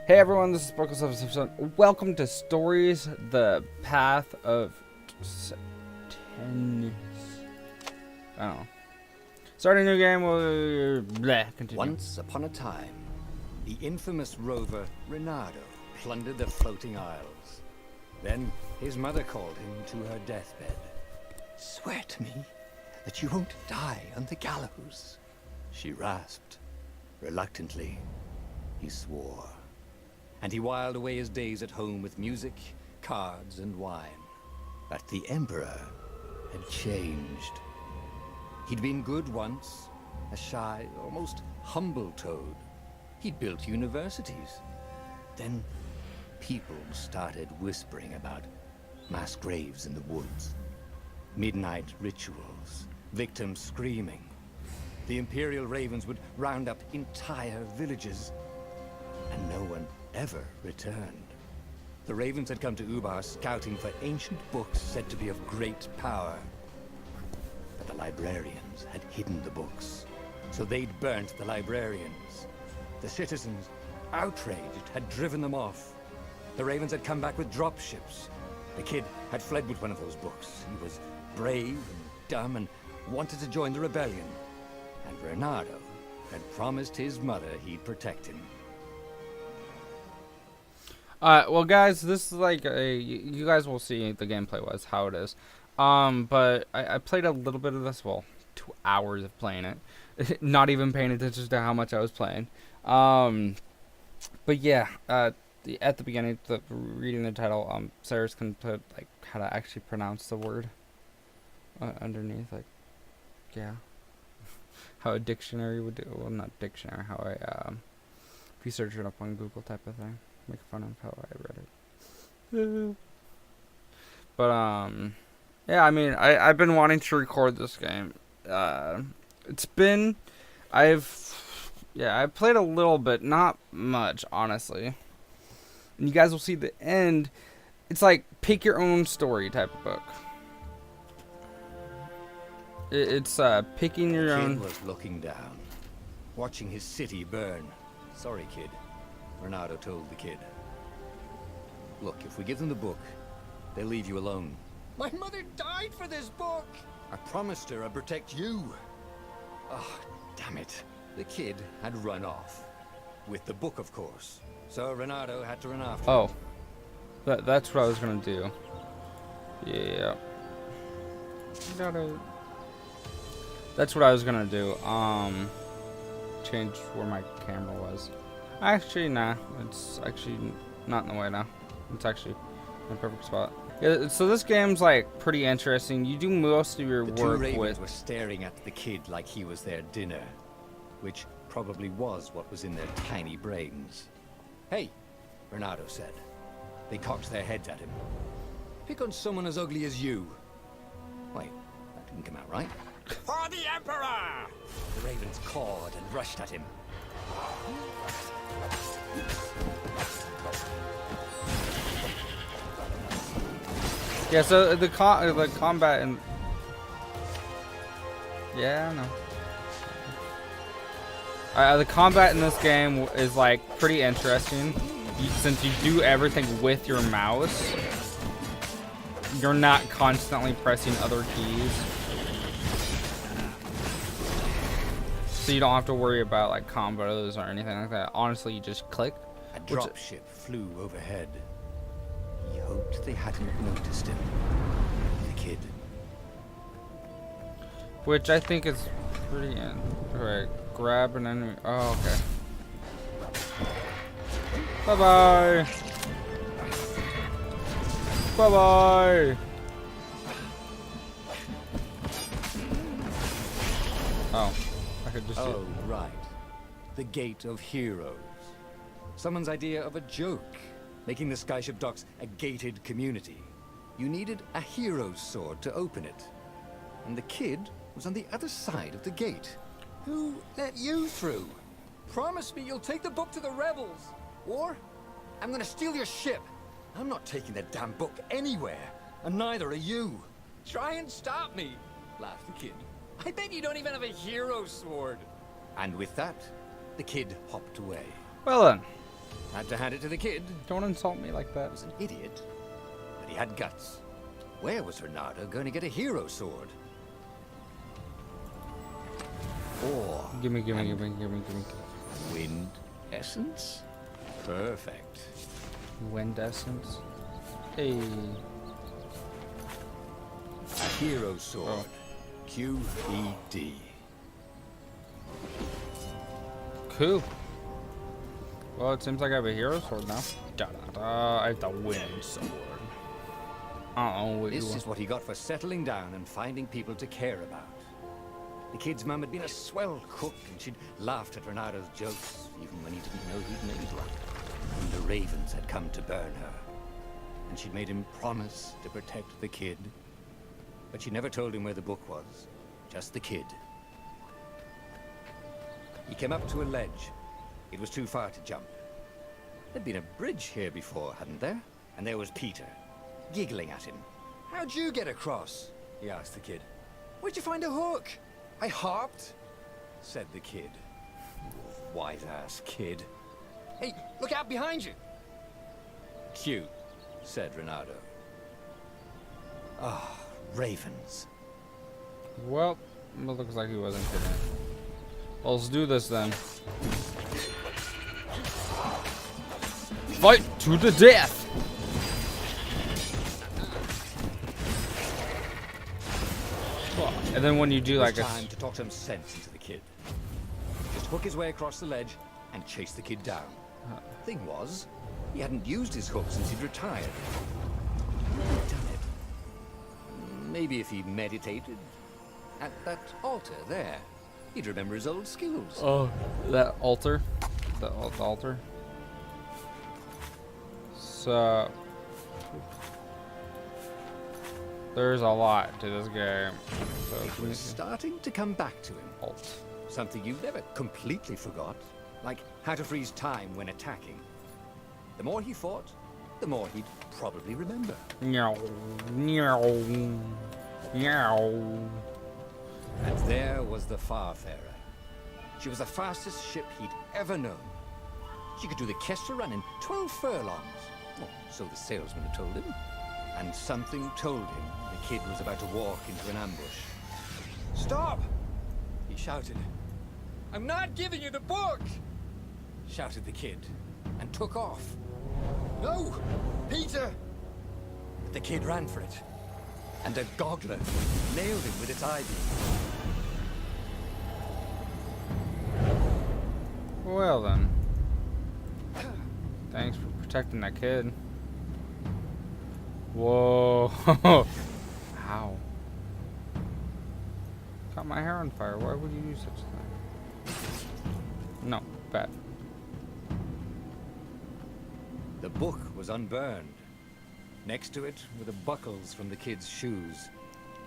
Hey everyone, this is Sparkles of Welcome to Stories, the Path of Destinies. I don't know. Start a new game, continue. Once upon a time, the infamous rover Reynardo plundered the floating isles. Then his mother called him to her deathbed. "Swear to me that you won't die on the gallows," she rasped. Reluctantly, he swore. And he whiled away his days at home with music, cards, and wine. But the Emperor had changed. He'd been good once, a shy, almost humble toad. He'd built universities. Then people started whispering about mass graves in the woods, midnight rituals, victims screaming. The Imperial Ravens would round up entire villages, and no one ever returned. The Ravens had come to Ubar scouting for ancient books said to be of great power. But the librarians had hidden the books, so they'd burnt the librarians. The citizens, outraged, had driven them off. The Ravens had come back with dropships. The kid had fled with one of those books. He was brave and dumb and wanted to join the rebellion. And Reynardo had promised his mother he'd protect him. Well guys, this is like you guys will see the gameplay was how it is. But I played a little bit of this, well, 2 hours of playing it. Not even paying attention to how much I was playing. But yeah, at the beginning, reading the title, Sarah's can put like how to actually pronounce the word underneath, like, yeah, how a dictionary would do. Well, not dictionary. How if you search it up on Google type of thing. Make fun of how I read it. But yeah, I mean, I've been wanting to record this game. I've played a little bit, not much, honestly. And you guys will see the end. It's like pick your own story type of book. It's picking your own. The kid was looking down, watching his city burn. "Sorry, kid," Reynardo told the kid. "Look, if we give them the book, they'll leave you alone." "My mother died for this book!" "I promised her I'd protect you." "Oh, damn it." The kid had run off. With the book, of course. So Reynardo had to run after him. Oh. That's what I was gonna do. Yeah. That's what I was gonna do. Change where my camera was. Actually, nah. It's actually not in the way now. It's actually in a perfect spot. Yeah, so this game's like pretty interesting. You do most of your The work two ravens with. were staring at the kid like he was their dinner, which probably was what was in their tiny brains. "Hey," Reynardo said. They cocked their heads at him. "Pick on someone as ugly as you." Wait, that didn't come out right. "For the Emperor!" The ravens cawed and rushed at him. Yeah, so the combat and yeah, no. The combat in this game is like pretty interesting. Since you do everything with your mouse, you're not constantly pressing other keys, so you don't have to worry about like combos or anything like that. Honestly, you just click. A dropship flew overhead. He hoped they hadn't noticed him. The kid. Which I think is pretty. Alright, grab an enemy. Oh, okay. Bye bye. Bye bye. Oh, I could just. Oh, right. The Gate of Heroes. Someone's idea of a joke, making the Skyship docks a gated community. You needed a hero's sword to open it. And the kid was on the other side of the gate. "Who let you through? Promise me you'll take the book to the rebels, or I'm gonna steal your ship." "I'm not taking that damn book anywhere, and neither are you." "Try and stop me," laughed the kid. "I bet you don't even have a hero's sword." And with that, the kid hopped away. Well then, Had to hand it to the kid. Don't insult me like that. He was an idiot, but he had guts. Where was Renato going to get a hero sword? Or Gimme. wind essence? Perfect. Wind essence. Hey. A hero sword. QED. Cool. Well, it seems like I have a hero sword now. I have the wind sword. I don't know what This is what he got for settling down and finding people to care about. The kid's mum had been a swell cook, and she'd laughed at Renato's jokes, even when he didn't know he'd made one. And the ravens had come to burn her. And she'd made him promise to protect the kid. But she never told him where the book was. Just the kid. He came up to a ledge. It was too far to jump. There'd been a bridge here before, hadn't there? And there was Peter, giggling at him. "How'd you get across?" he asked the kid. "Where'd you find a hook?" "I hopped," said the kid. White-ass kid. "Hey, look out behind you!" "Cute," said Renato. Ah, ravens. Well, it looks like he wasn't kidding. Well, let's do this then. Fight to the death! And then when you do like a time to talk some sense into the kid. Just hook his way across the ledge and chase the kid down. Thing was, he hadn't used his hook since he'd retired. Damn it. Maybe if he meditated at that altar there, he'd remember his old skills. Oh, that altar, the altar. So there's a lot to this game. So It was starting to come back to him. alt. Something you never completely forgot, like how to freeze time when attacking. The more he fought, the more he'd probably remember. Meow, meow, meow. And there was the Farfarer. She was the fastest ship he'd ever known. She could do the Kessel run in 12 furlongs. Oh, so the salesman had told him. And something told him the kid was about to walk into an ambush. "Stop!" he shouted. "I'm not giving you the book!" shouted the kid, and took off. "No! Peter!" But the kid ran for it, and a goggler nailed him with its eye beam. Well then. Thanks for protecting that kid. Whoa. Ow. Caught my hair on fire. Why would you do such a thing? No, bad. The book was unburned. Next to it were the buckles from the kid's shoes,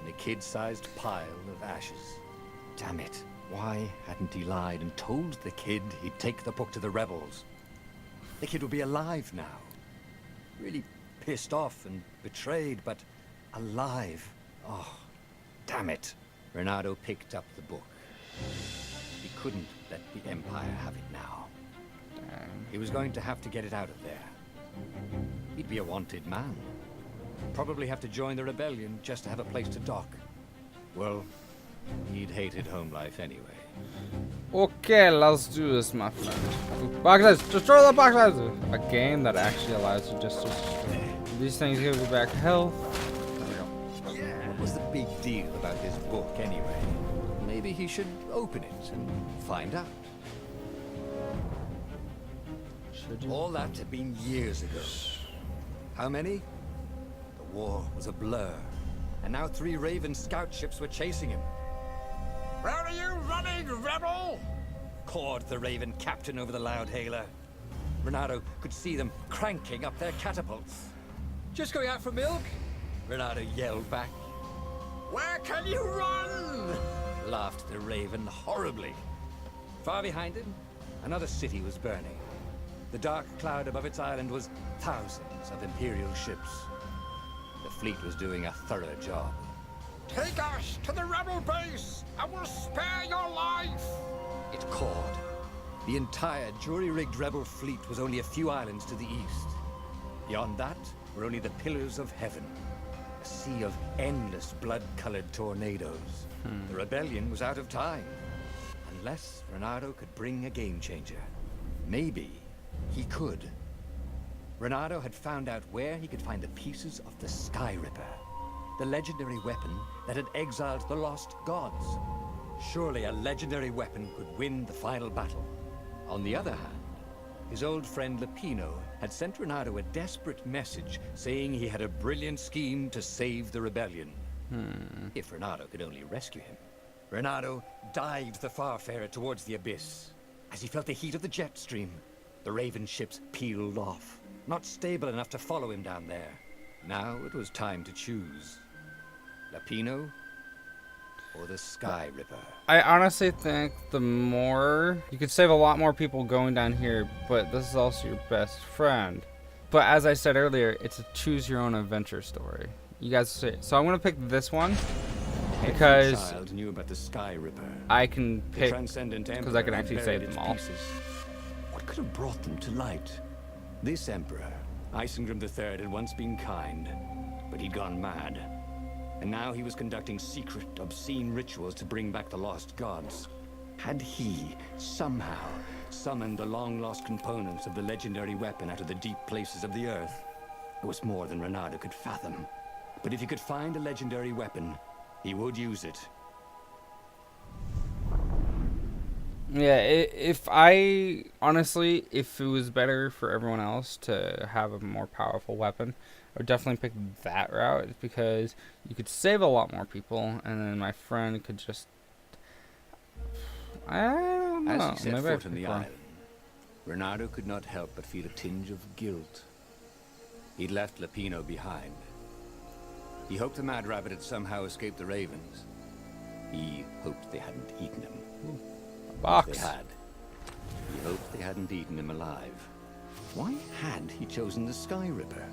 and a kid-sized pile of ashes. Damn it. Why hadn't he lied and told the kid he'd take the book to the rebels? The kid would be alive now. Really pissed off and betrayed, but alive. Oh, damn it. Renato picked up the book. He couldn't let the Empire have it now. He was going to have to get it out of there. He'd be a wanted man. Probably have to join the rebellion just to have a place to dock. Well, he'd hated home life anyway. Okay, let's do this, my friend. Boxes! Destroy the boxes! A game that actually allows you just to destroy. These things give you back health. There we go. Yeah. What was the big deal about this book anyway? Maybe he should open it and find out. Should you? All that had been years ago. How many? The war was a blur. And now 3 Raven scout ships were chasing him. "Where are you running, rebel?" cawed the Raven captain over the loudhailer. Renato could see them cranking up their catapults. "Just going out for milk?" Renato yelled back. "Where can you run?" laughed the Raven horribly. Far behind him, another city was burning. The dark cloud above its island was thousands of Imperial ships. The fleet was doing a thorough job. "Take us to the rebel base, and we'll spare your life!" it cawed. The entire jury-rigged rebel fleet was only a few islands to the east. Beyond that were only the pillars of heaven, a sea of endless blood-colored tornadoes. The rebellion was out of time, unless Reynardo could bring a game-changer. Maybe he could. Reynardo had found out where he could find the pieces of the Sky Ripper, the legendary weapon that had exiled the lost gods. Surely a legendary weapon could win the final battle. On the other hand, his old friend Lepino had sent Reynardo a desperate message saying he had a brilliant scheme to save the rebellion. If Reynardo could only rescue him. Reynardo dived the Farfarer towards the abyss. As he felt the heat of the jet stream, the Raven ships peeled off, not stable enough to follow him down there. Now it was time to choose. Lepino or the Sky Ripper? I honestly think the more... You could save a lot more people going down here, but this is also your best friend. But as I said earlier, it's a choose-your-own-adventure story. You guys say it. So I'm going to pick this one because Every child knew about the Sky Ripper. I can The pick... transcendent because I can Emperor actually had save buried them its all. pieces. What could have brought them to light? This Emperor, Isengrim III, had once been kind, but he'd gone mad. And now he was conducting secret, obscene rituals to bring back the lost gods. Had he, somehow, summoned the long-lost components of the legendary weapon out of the deep places of the earth? It was more than Reynardo could fathom. But if he could find a legendary weapon, he would use it. Yeah, if I... Honestly, if it was better for everyone else to have a more powerful weapon, I would definitely pick that route because you could save a lot more people, and then my friend could just... I don't know. As he set Maybe I foot on the pick one. island, Reynardo could not help but feel a tinge of guilt. He'd left Lepino behind. He hoped the Mad Rabbit had somehow escaped the Ravens. He hoped they hadn't eaten him. Box. If they had. He hoped they hadn't eaten him alive. Why had he chosen the Sky Ripper?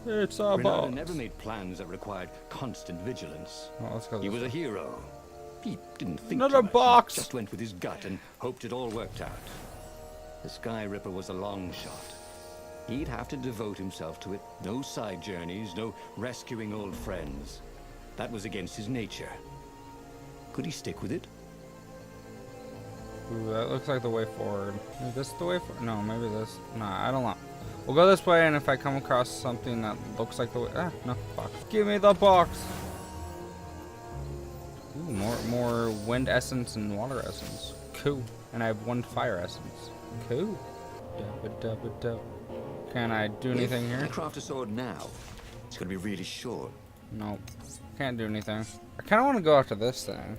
It's a Reynardo box. never made plans that required constant vigilance. Well, let's go He this was way. a hero. He didn't think Another too much. box. He just went with his gut and hoped it all worked out. The Sky Ripper was a long shot. He'd have to devote himself to it. No side journeys, no rescuing old friends. That was against his nature. Could he stick with it? Ooh, that looks like the way forward. Is this the way forward? No, maybe this. Nah, I don't know. We'll go this way, and if I come across something that looks like the way... Ah, no, box. Give me the box! Ooh, more wind essence and water essence. Cool. And I have 1 fire essence. Cool. Dubba-dubba-dub. Can I do anything If I here? craft a sword now, it's gonna be really short. Nope. Can't do anything. I kind of want to go after this thing.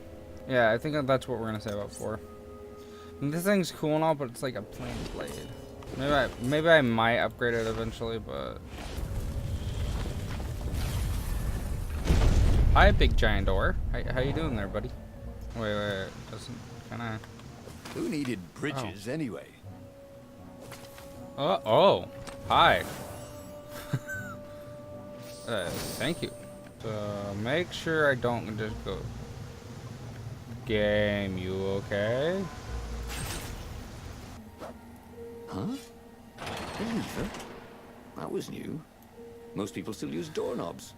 Yeah, I think that's what we're going to say about 4. And this thing's cool and all, but it's like a plain blade. Maybe I might upgrade it eventually, but... Hi, big giant door. How you doing there, buddy? Wait. Can I... Who needed bridges anyway? Oh. Hi. Thank you. Make sure I don't just go... Game, you okay? Huh? A lever? That was new. Most people still use doorknobs.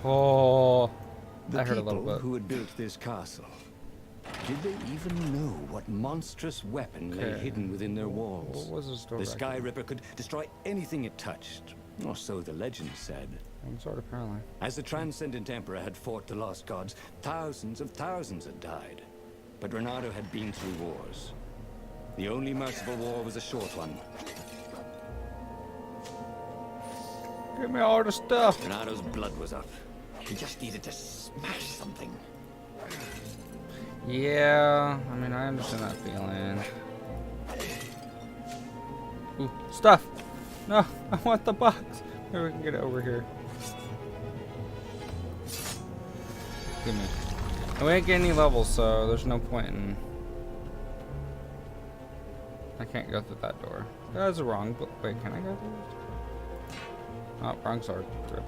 Oh, The I heard a people little bit. who had built this castle, did they even know what monstrous weapon lay Okay. hidden within their walls? What was this door The back Sky here? Ripper could destroy anything it touched, or so the legend said. Some sort of apparently. As the Transcendent Emperor had fought the lost gods, thousands of thousands had died. But Reynardo had been through wars. The only merciful war was a short one. Give me all the stuff. Reynardo's blood was up. He just needed to smash something. Yeah, I mean, I understand that feeling. Ooh, stuff. No, I want the box. Maybe we can get it over here. Give me. And we ain't getting any levels, so there's no point in... I can't go through that door. That's wrong, but wait, can I go through this? Oh, wrong sword. Rip.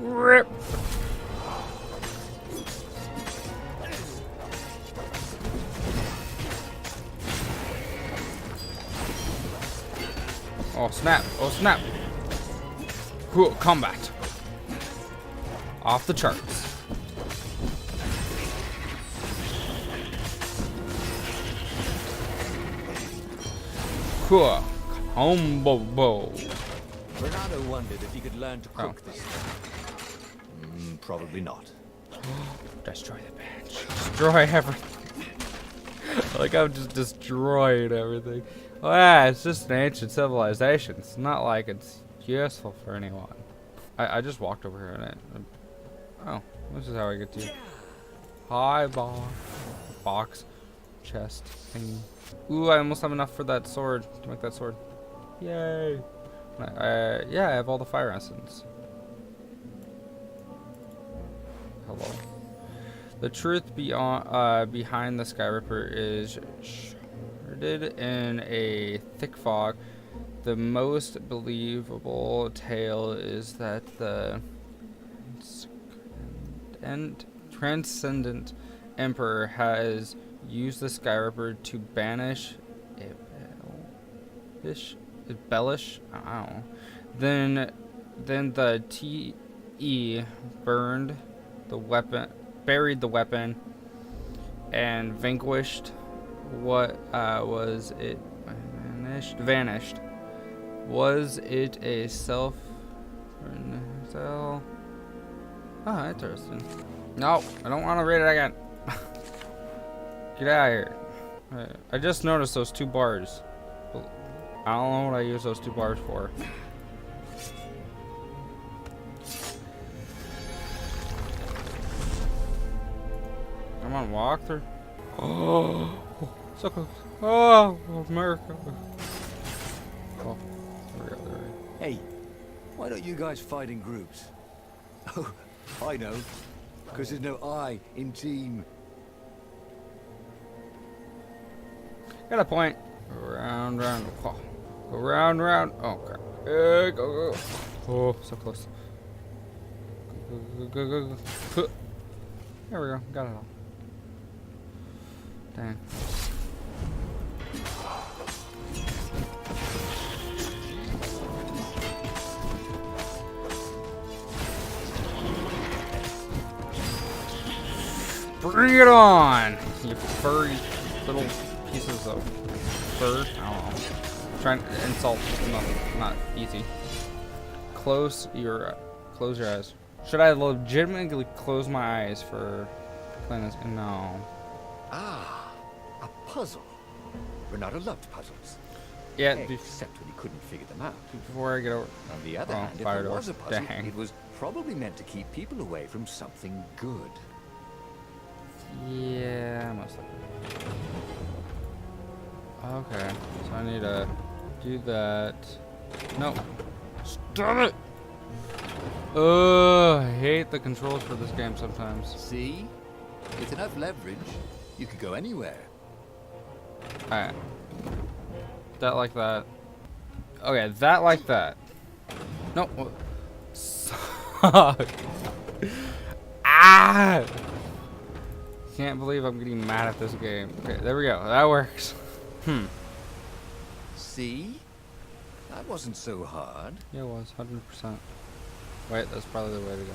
Rip! Oh snap! Oh snap! Cool combat. Off the charts. Cool. Combo bow. Bernardo wondered if he could learn to cook this thing. Probably not. Destroy the bench. Destroy everything. Like I'm just destroying everything. Oh yeah, it's just an ancient civilization. It's not like it's useful for anyone. I just walked over here and oh, this is how I get to you. Hi, box, chest, thingy. Ooh, I almost have enough for that sword to make that sword. Yay! Yeah, I have all the fire essence. Hello. The truth behind the Sky Ripper is shrouded in a thick fog. The most believable tale is that the transcendent emperor has used the Sky Ripper to embellish. I don't know. Then the TE burned the weapon, buried the weapon, and vanquished what was it vanished. Was it a self? Oh, interesting. No, I don't want to read it again. Get out of here. I just noticed those 2 bars. I don't know what I use those 2 bars for. Come on, walk through. Oh, so close. Oh, America. Oh, there we go. Hey, why don't you guys fight in groups? Oh, I know. Because there's no I in team. Got a point. Go round, round. Oh. Go round, round. Oh, crap. Go. Oh, so close. Go. There we go. Got it all. Dang. Bring it on, you furry little pieces of fur. I don't know. I'm trying to insult, not easy. Close your eyes. Should I legitimately close my eyes for playing this? No. Ah, a puzzle. Bernardo loved puzzles. Yeah, except when he couldn't figure them out. Before I get over. On the other hand, if there was a puzzle, it was probably meant to keep people away from something good. Yeah, most likely. Okay, so I need to do that. No. Stop it! I hate the controls for this game sometimes. See? With enough leverage, you could go anywhere. Alright. That like that. Okay, that like that. No. Suck. Ah! Can't believe I'm getting mad at this game. Okay, there we go. That works. See? That wasn't so hard. Yeah, it was 100%. Wait, that's probably the way to go.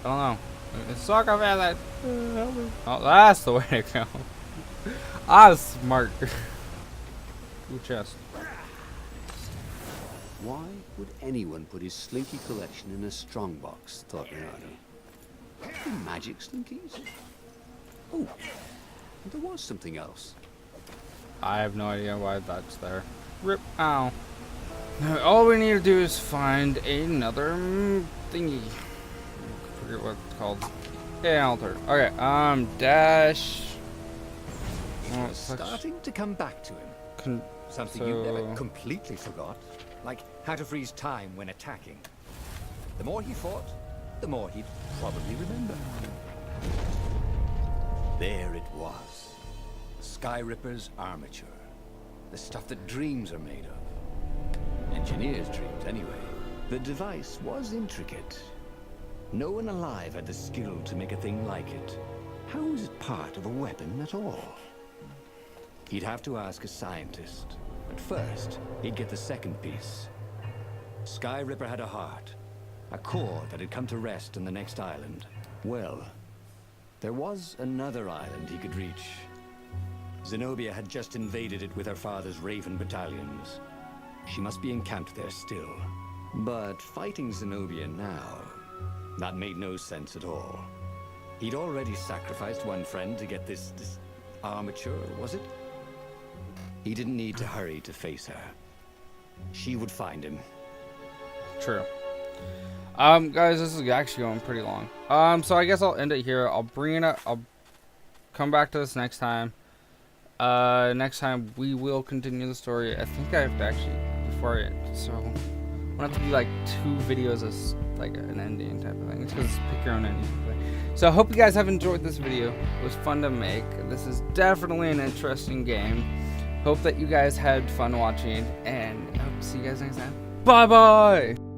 I don't know. It's suck off at that. Oh, that's the way to go. I was smart. Ooh, chest. Why would anyone put his slinky collection in a strongbox, thought Bernardo. Magic slinkies? Oh, there was something else. I have no idea why that's there. Rip. Ow. Now, all we need to do is find another thingy. I forget what it's called. Yeah, altar. Okay, dash. Oh, starting to come back to him. Something you never completely forgot. Like how to freeze time when attacking. The more he fought, the more he'd probably remember. There it was. Sky Ripper's armature. The stuff that dreams are made of. Engineers' dreams, anyway. The device was intricate. No one alive had the skill to make a thing like it. How was it part of a weapon at all? He'd have to ask a scientist, But first, he'd get the second piece. Sky Ripper had a heart, a core that had come to rest on the next island. Well, there was another island he could reach. Zenobia had just invaded it with her father's Raven battalions. She must be encamped there still. But fighting Zenobia now, that made no sense at all. He'd already sacrificed one friend to get this armature, was it? He didn't need to hurry to face her. She would find him. True. Guys, this is actually going pretty long. So I guess I'll end it here. I'll come back to this next time. Next time we will continue the story. I think I have to actually, before it, so I'm gonna have to do like 2 videos as like an ending type of thing. It's because pick your own ending. So I hope you guys have enjoyed this video. It was fun to make. This is definitely an interesting game. Hope that you guys had fun watching, and I hope to see you guys next time. Bye bye.